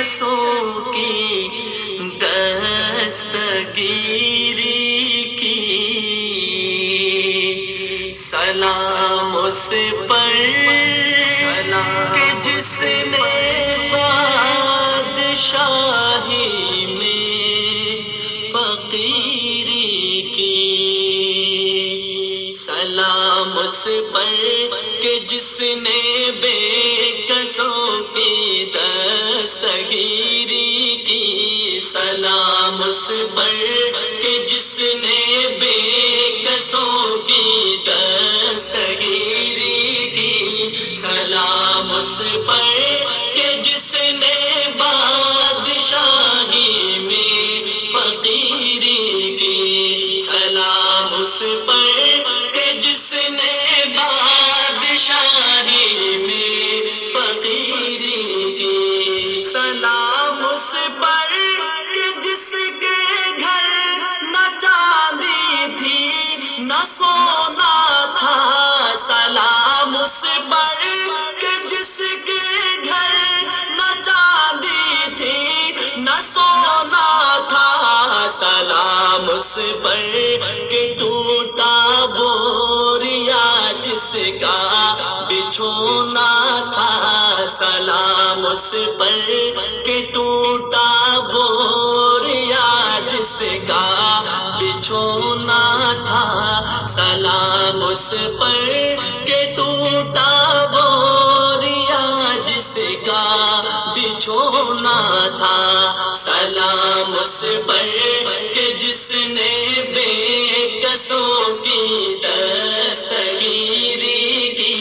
کسوں کی دستگیری کی، سلام اس پر کہ جس نے بادشاہی میں فقیری کی، سلام اس پر کہ جس نے بے کسوں کی دستگیری کی، سلام اس پر کہ جس نے بے کسوں کی دستگیری کی، سلام اس پر کہ جس نے بادشاہی میں فقیری کی، سلام اس پر کہ جس نے بادشاہی میں فقیری کی، سلام اس پر کہ جس کے گھر نہ چاندی تھی نہ سونا تھا، سلام اس پر کہ جس کے گھر نہ چاندی تھی نہ سونا تھا، سلام اس پر کہ ٹوٹا بوریا جس کا بچھونا تھا، سلام اس پر کہ ٹوٹا بوریا جس کا بچھونا تھا، سلام اس پر کہ ٹوٹا بوریا جس کا بچھونا تھا، سلام اس پر کہ جس نے بے کسوں کی دستگیری کی،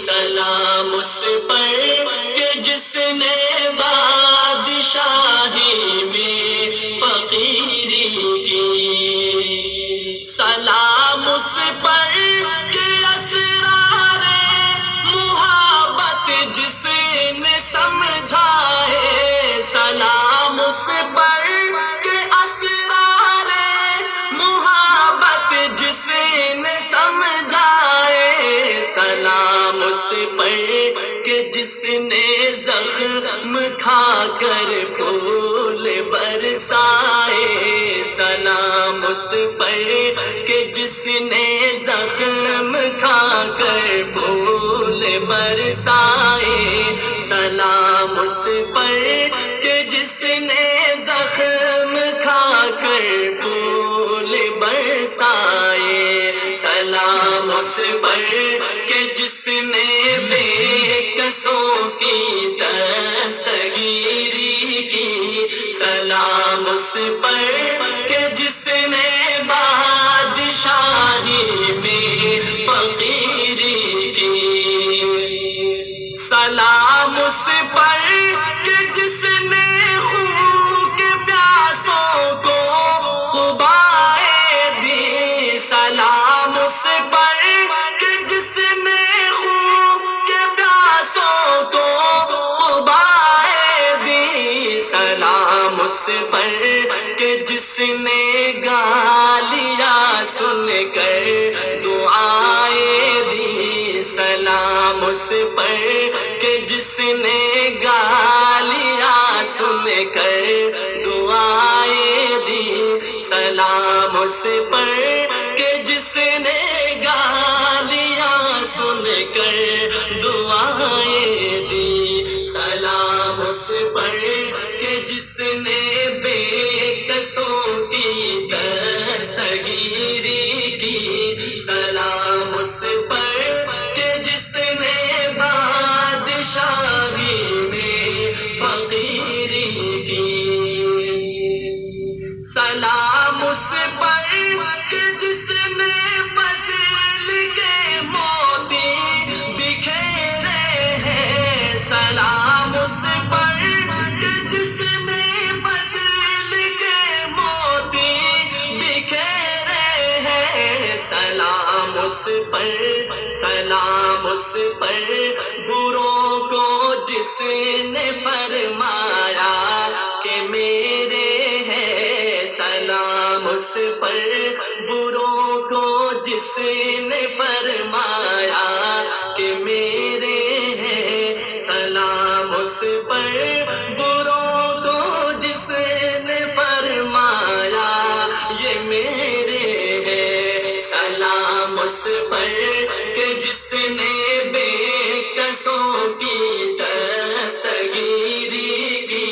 سلام اس پر کہ جس نے بادشاہی میں فقیری کی، سلام اس پر کہ اسرار محبت جس نے سمجھائے، سلام اس پر کہ اسرار محبت جس نے سمجھائے، سلام اس پر کہ جس نے زخم کھا کر پھول برسائے، سلام اس پر کہ جس نے زخم کھا کر پھول برسائے، سلام اس پر کہ جس نے زخم کھا کر پھول برسائے، سلام اس پر کہ جس نے بے کسوں کی دستگیری کی، سلام اس پر کہ جس نے بادشاہی میں فقیری کی، سلام اس پر کہ جس نے خون کے پیاسوں کو قبائے دی، سلام اس پر کہ جس نے خون کے پیاسوں کو قبائے دی، سلام اس پر کہ جس نے گالیاں سن کر دعائیں دی، سلام اس پر کہ جس نے گالیاں سن کر دعائیں دی، سلام اس پر کہ جس نے گالیاں سن کر دعائیں دی، سلام اس پر کہ جس نے بے کسوں کی دستگیری کی، سلام اس پر کہ جس نے بادشاہی میں فقیری کی، سلام اس پر کہ جس نے فضل کے موتی بکھیرے ہیں، سلام اس پر کہ جس نے فضل کے موتی بکھیرے ہیں، سلام اس پر، سلام اس پر بروں کو جس نے فرمایا کہ میرے ہیں، سلام اس پر بروں کو جس نے فرمایا کہ میرے ہیں، سلام اس پر بروں پر کہ جس نے بے کسوں کی دستگیری کی،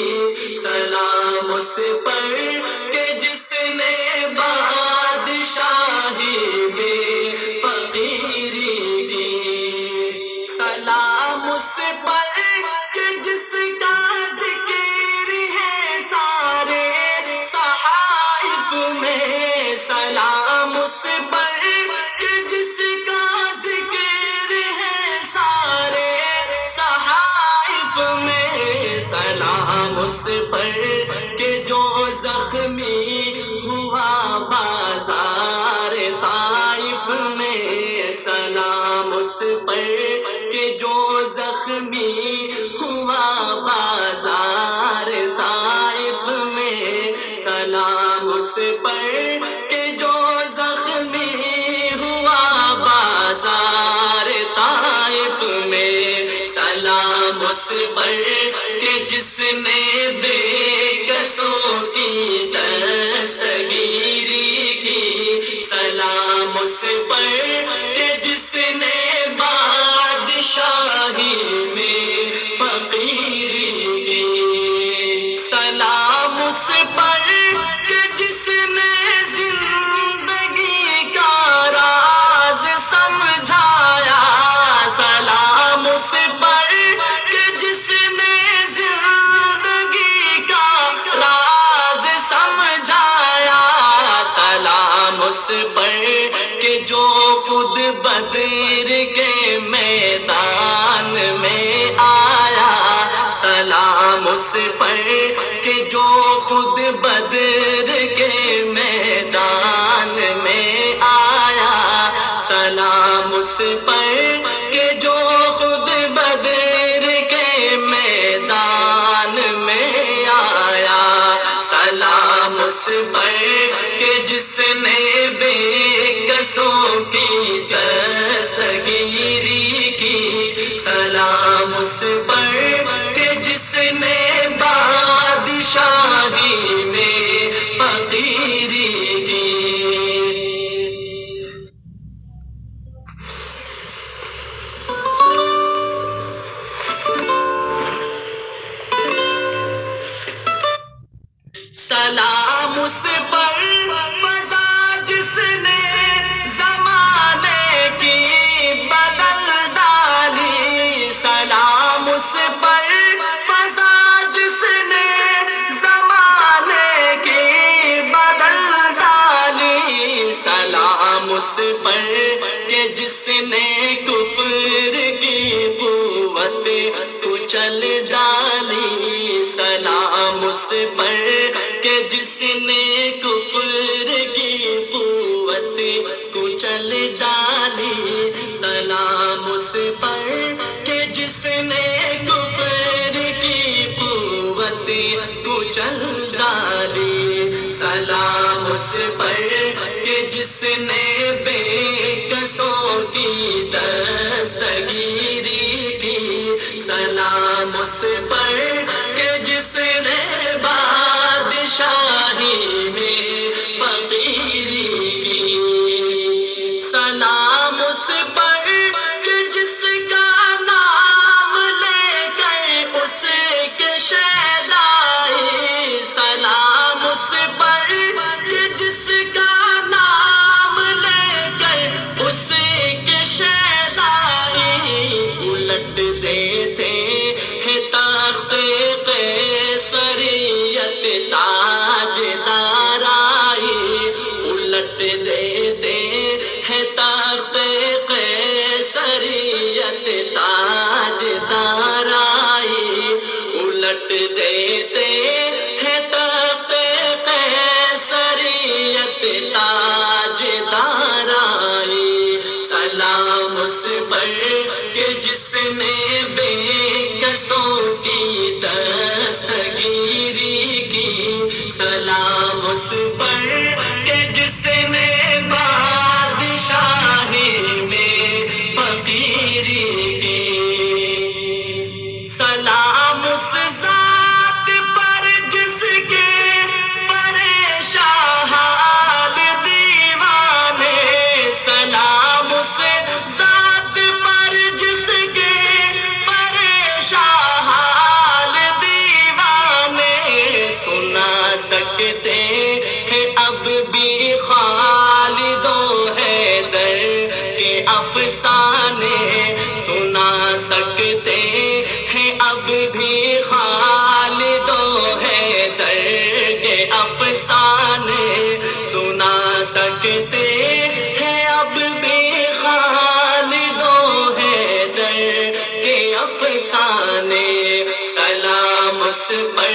سلام اس پر کہ جس نے بادشاہی میں فقیری کی، سلام اس پر کہ جس کا ذکر ہے سارے صحائف میں، سلام اس پر کہ جس کا ذکر ہے سارے صحائف میں، سلام اس پر کہ جو زخمی ہوا بازار طائف میں، سلام اس پر کہ جو زخمی ہوا بازار طائف میں، سلام اس پر کہ جو زخمی ہوا بازار طائف میں، سلام اس پر کہ جس نے بے کسوں کی دستگیری کی، سلام اس پر کہ جس نے بادشاہی میں فقیری کی، سلام اس پر کہ جس نے زندگی کا راز سمجھایا، سلام اس پر کہ جس نے زندگی کا راز سمجھایا، سلام اس پر کہ جو خود بدر کے میدان میں آیا، سلام اس پر کہ جو خود بدر کے میدان میں آیا، سلام اس پر کہ جو خود بدر کے میدان میں آیا، سلام اس پر کہ جس نے بے کسوں کی دستگیری کی، سلام اس پر کہ جس نے بادشاہی میں فقیری کی، سلام اس پر فضا جس نے زمانے کی بدل ڈالی، سلام اس پر فضا جس نے زمانے کی بدل ڈالی، سلام اس پر کہ جس نے کفر کی قوت کچل ڈالی، سلام اس پر کہ جس نے کفر کی قوت کچل ڈالی، سلام اس پر کہ جس نے کفر کی قوت کچل ڈالی، سلام اس پر کہ جس نے بے کسوں کی دستگیری کی، سلام اس پر کہ جس نے بادشاہی میں فقیری کی، سلام اس پر کہ جس کا نام لے کر اس کے شیدائی، سلام اس پر کہ جس کا نام لے کر اس کے شیدائی، الٹ دیتے ہیں تخت قیصریت تاج دارائی، الٹ دیتے ہیں تخت قیصریت تاج دارائی، الٹ دیتے ہیں تخت قیصریت تاج دارائی، سلام اس پر کہ جس نے بے کسوں کی دستگیری کی، سلام اس پر کہ جس نے بادشاہی میں فقیری کی، سلام اس ذات پر جس کے پریشان حال دیوانے، سلام اس شاحال دیوانے سنا سکتے ہیں اب بھی خالد و حیدر کے افسانے، سنا سکتے ہیں اب بھی خالد و حیدر کے افسانے، سنا سکتے ہیں اب بھی خالد و حیدر کے افسانے۔ سلام اس پر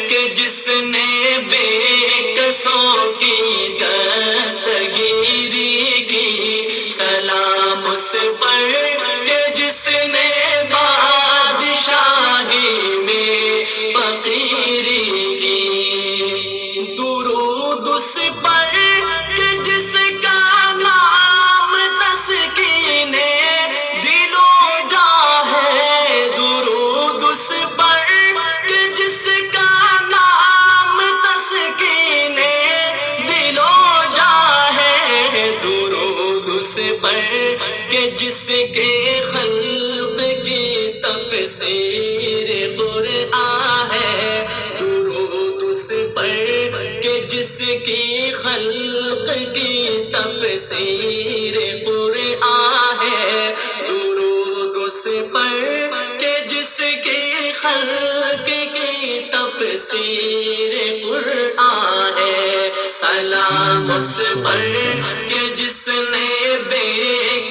کہ جس نے بے کسوں کی دستگیری کی، سلام اس پر کہ جس نے بادشاہی میں فقیری کی، درود اس پر کہ جس کا نام تسکین دل و جاں ہے، درود اس پر کہ جس کا نام تسکین دل و جاں ہے، درود اس پر کہ جس کے خلق کی تفسیر قرآن ہے، درود اس پر کہ جس کی خلق کی تفسیر قرآن ہے، درود اس پر کہ جس کی خلق کی تفسیر قرآن ہے، سلام اس پر کہ جس نے بے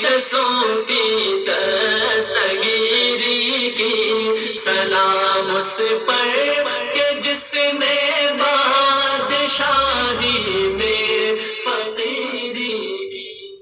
کسوں کی دستگیری کی، سلام اس پر کہ جس نے بادشاہی میں